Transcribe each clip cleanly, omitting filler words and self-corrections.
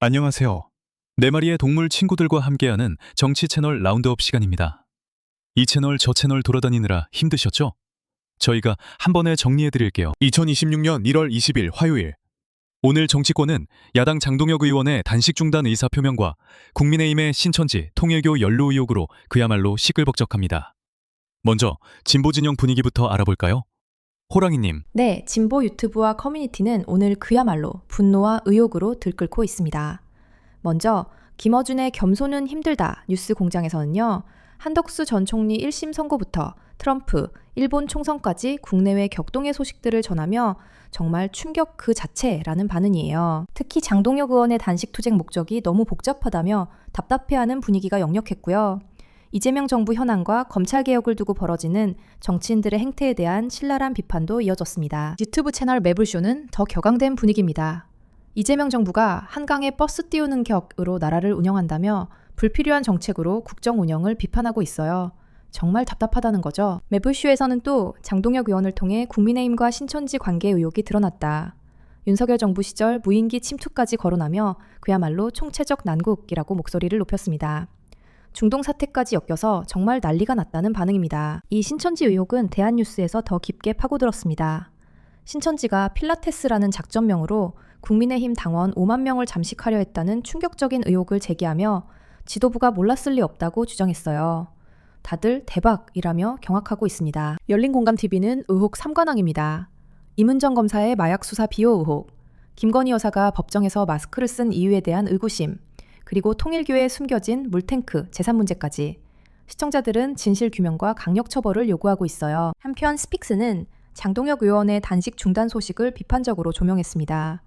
안녕하세요. 네 마리의 동물 친구들과 함께하는 정치 채널 라운드업 시간입니다. 이 채널 저 채널 돌아다니느라 힘드셨죠? 저희가 한 번에 정리해 드릴게요. 2026년 1월 20일 화요일. 오늘 정치권은 야당 장동혁 의원의 단식 중단 의사 표명과 국민의힘의 신천지 통일교 연루 의혹으로 그야말로 시끌벅적합니다. 먼저 진보 진영 분위기부터 알아볼까요? 호랑이님. 네, 진보 유튜브와 커뮤니티는 오늘 그야말로 분노와 의혹으로 들끓고 있습니다. 먼저 김어준의 겸손은 힘들다 뉴스 공장에서는요. 한덕수 전 총리 1심 선고부터 트럼프, 일본 총선까지 국내외 격동의 소식들을 전하며 정말 충격 그 자체라는 반응이에요. 특히 장동혁 의원의 단식 투쟁 목적이 너무 복잡하다며 답답해하는 분위기가 역력했고요. 이재명 정부 현안과 검찰개혁을 두고 벌어지는 정치인들의 행태에 대한 신랄한 비판도 이어졌습니다. 유튜브 채널 매불쇼는 더 격앙된 분위기입니다. 이재명 정부가 한강에 버스 띄우는 격으로 나라를 운영한다며 불필요한 정책으로 국정 운영을 비판하고 있어요. 정말 답답하다는 거죠. 매불쇼에서는 또 장동혁 의원을 통해 국민의힘과 신천지 관계 의혹이 드러났다. 윤석열 정부 시절 무인기 침투까지 거론하며 그야말로 총체적 난국이라고 목소리를 높였습니다. 중동 사태까지 엮여서 정말 난리가 났다는 반응입니다. 이 신천지 의혹은 대한뉴스에서 더 깊게 파고들었습니다. 신천지가 필라테스라는 작전명으로 국민의힘 당원 5만 명을 잠식하려 했다는 충격적인 의혹을 제기하며 지도부가 몰랐을 리 없다고 주장했어요. 다들 대박이라며 경악하고 있습니다. 열린공감TV는 의혹 3관왕입니다. 임은정 검사의 마약 수사 비호 의혹, 김건희 여사가 법정에서 마스크를 쓴 이유에 대한 의구심, 그리고 통일교에 숨겨진 물탱크 재산 문제까지 시청자들은 진실규명과 강력 처벌을 요구하고 있어요. 한편 스픽스는 장동혁 의원의 단식 중단 소식을 비판적으로 조명했습니다.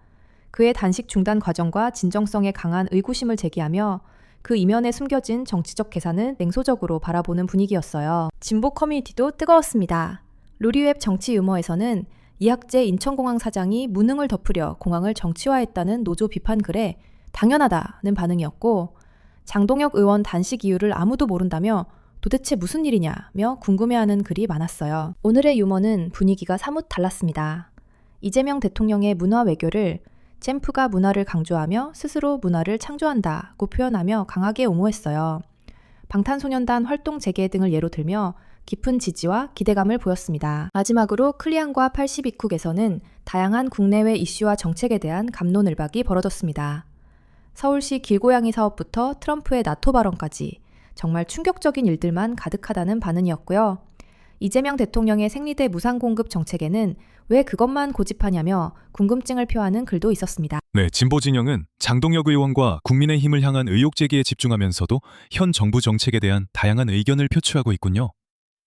그의 단식 중단 과정과 진정성에 강한 의구심을 제기하며 그 이면에 숨겨진 정치적 계산을 냉소적으로 바라보는 분위기였어요. 진보 커뮤니티도 뜨거웠습니다. 루리웹 정치 유머에서는 이학재 인천공항 사장이 무능을 덮으려 공항을 정치화했다는 노조 비판 글에 당연하다는 반응이었고, 장동혁 의원 단식 이유를 아무도 모른다며 도대체 무슨 일이냐며 궁금해하는 글이 많았어요. 오늘의 유머는 분위기가 사뭇 달랐습니다. 이재명 대통령의 문화 외교를 잼프가 문화를 강조하며 스스로 문화를 창조한다고 표현하며 강하게 옹호했어요. 방탄소년단 활동 재개 등을 예로 들며 깊은 지지와 기대감을 보였습니다. 마지막으로 클리안과 82쿡에서는 다양한 국내외 이슈와 정책에 대한 갑론을박이 벌어졌습니다. 서울시 길고양이 사업부터 트럼프의 나토 발언까지 정말 충격적인 일들만 가득하다는 반응이었고요. 이재명 대통령의 생리대 무상 공급 정책에는 왜 그것만 고집하냐며 궁금증을 표하는 글도 있었습니다. 네, 진보 진영은 장동혁 의원과 국민의힘을 향한 의혹 제기에 집중하면서도 현 정부 정책에 대한 다양한 의견을 표출하고 있군요.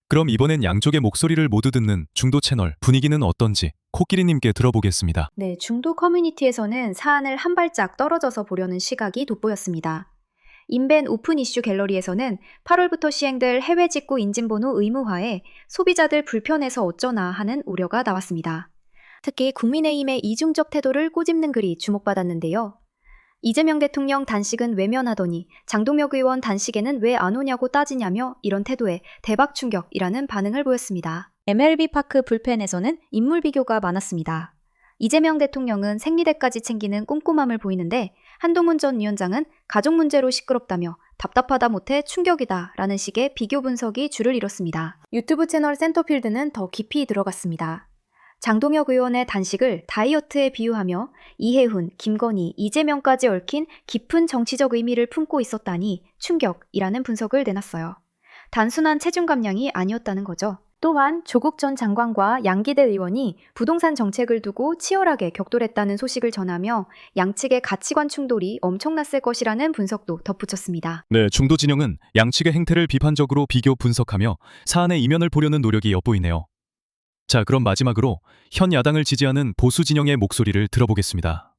그럼 이번엔 양쪽의 목소리를 모두 듣는 중도 채널 분위기는 어떤지 코끼리님께 들어보겠습니다. 네, 중도 커뮤니티에서는 사안을 한 발짝 떨어져서 보려는 시각이 돋보였습니다. 인벤 오픈 이슈 갤러리에서는 8월부터 시행될 해외 직구 인증번호 의무화에 소비자들 불편해서 어쩌나 하는 우려가 나왔습니다. 특히 국민의힘의 이중적 태도를 꼬집는 글이 주목받았는데요. 이재명 대통령 단식은 외면하더니 장동혁 의원 단식에는 왜 안 오냐고 따지냐며 이런 태도에 대박 충격이라는 반응을 보였습니다. MLB파크 불펜에서는 인물 비교가 많았습니다. 이재명 대통령은 생리대까지 챙기는 꼼꼼함을 보이는데 한동훈 전 위원장은 가족 문제로 시끄럽다며 답답하다 못해 충격이다 라는 식의 비교 분석이 줄을 이뤘습니다. 유튜브 채널 센터필드는 더 깊이 들어갔습니다. 장동혁 의원의 단식을 다이어트에 비유하며 이해훈, 김건희, 이재명까지 얽힌 깊은 정치적 의미를 품고 있었다니 충격이라는 분석을 내놨어요. 단순한 체중 감량이 아니었다는 거죠. 또한 조국 전 장관과 양기대 의원이 부동산 정책을 두고 치열하게 격돌했다는 소식을 전하며 양측의 가치관 충돌이 엄청났을 것이라는 분석도 덧붙였습니다. 네, 중도 진영은 양측의 행태를 비판적으로 비교 분석하며 사안의 이면을 보려는 노력이 엿보이네요. 자, 그럼 마지막으로 현 야당을 지지하는 보수 진영의 목소리를 들어보겠습니다.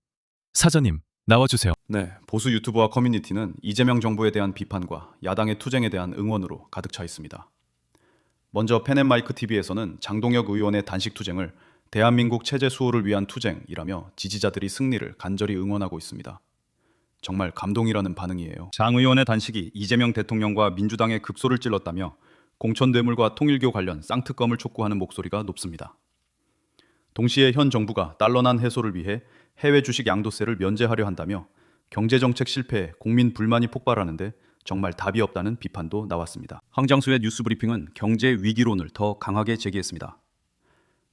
사자님, 나와주세요. 네, 보수 유튜버와 커뮤니티는 이재명 정부에 대한 비판과 야당의 투쟁에 대한 응원으로 가득 차 있습니다. 먼저 펜앤마이크 TV에서는 장동혁 의원의 단식 투쟁을 대한민국 체제 수호를 위한 투쟁이라며 지지자들이 승리를 간절히 응원하고 있습니다. 정말 감동이라는 반응이에요. 장 의원의 단식이 이재명 대통령과 민주당의 극소를 찔렀다며 공천뇌물과 통일교 관련 쌍특검을 촉구하는 목소리가 높습니다. 동시에 현 정부가 달러난 해소를 위해 해외 주식 양도세를 면제하려 한다며 경제정책 실패에 국민 불만이 폭발하는데 정말 답이 없다는 비판도 나왔습니다. 황장수의 뉴스브리핑은 경제 위기론을 더 강하게 제기했습니다.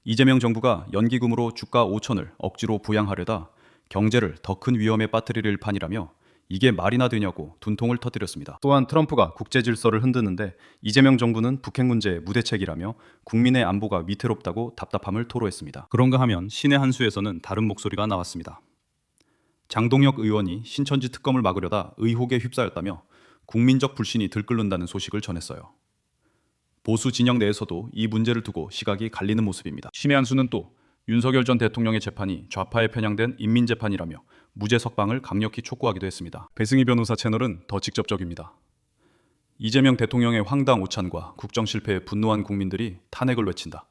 이재명 정부가 연기금으로 주가 5천을 억지로 부양하려다 경제를 더 큰 위험에 빠뜨릴 판이라며 이게 말이나 되냐고 분통을 터뜨렸습니다. 또한 트럼프가 국제 질서를 흔드는데 이재명 정부는 북핵 문제에 무대책이라며 국민의 안보가 위태롭다고 답답함을 토로했습니다. 그런가 하면 신의 한 수에서는 다른 목소리가 나왔습니다. 장동혁 의원이 신천지 특검을 막으려다 의혹에 휩싸였다며 국민적 불신이 들끓는다는 소식을 전했어요. 보수 진영 내에서도 이 문제를 두고 시각이 갈리는 모습입니다. 신의 한 수는 또 윤석열 전 대통령의 재판이 좌파에 편향된 인민재판이라며 무죄 석방을 강력히 촉구하기도 했습니다. 배승희 변호사 채널은 더 직접적입니다. 이재명 대통령의 황당 오찬과 국정 실패에 분노한 국민들이 탄핵을 외친다.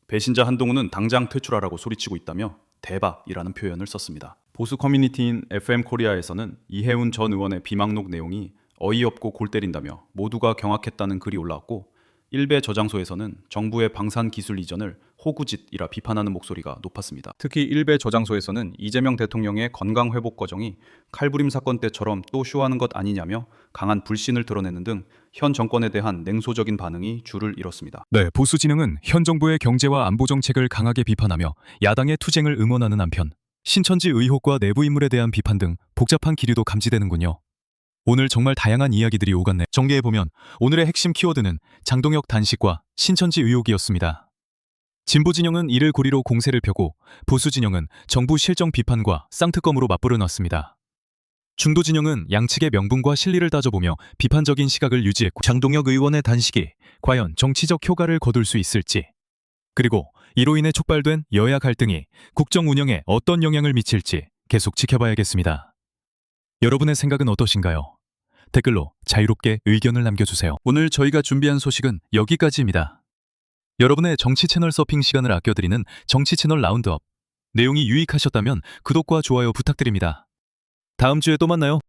배신자 한동훈은 당장 퇴출하라고 소리치고 있다며 대박이라는 표현을 썼습니다. 보수 커뮤니티인 FM코리아에서는 이해운 전 의원의 비망록 내용이 어이없고 골 때린다며 모두가 경악했다는 글이 올라왔고 일베 저장소에서는 정부의 방산 기술 이전을 호구짓이라 비판하는 목소리가 높았습니다. 특히 일베 저장소에서는 이재명 대통령의 건강 회복 과정이 칼부림 사건 때처럼 또 쇼하는 것 아니냐며 강한 불신을 드러내는 등 현 정권에 대한 냉소적인 반응이 줄을 이뤘습니다. 네, 보수 진영은 현 정부의 경제와 안보 정책을 강하게 비판하며 야당의 투쟁을 응원하는 한편 신천지 의혹과 내부 인물에 대한 비판 등 복잡한 기류도 감지되는군요. 오늘 정말 다양한 이야기들이 오갔네. 정리해보면 오늘의 핵심 키워드는 장동혁 단식과 신천지 의혹이었습니다. 진보 진영은 이를 고리로 공세를 펴고 보수 진영은 정부 실정 비판과 쌍특검으로 맞불을 놨습니다. 중도 진영은 양측의 명분과 실리를 따져보며 비판적인 시각을 유지했고 장동혁 의원의 단식이 과연 정치적 효과를 거둘 수 있을지, 그리고 이로 인해 촉발된 여야 갈등이 국정 운영에 어떤 영향을 미칠지 계속 지켜봐야겠습니다. 여러분의 생각은 어떠신가요? 댓글로 자유롭게 의견을 남겨주세요. 오늘 저희가 준비한 소식은 여기까지입니다. 여러분의 정치 채널 서핑 시간을 아껴드리는 정치 채널 라운드업. 내용이 유익하셨다면 구독과 좋아요 부탁드립니다. 다음 주에 또 만나요.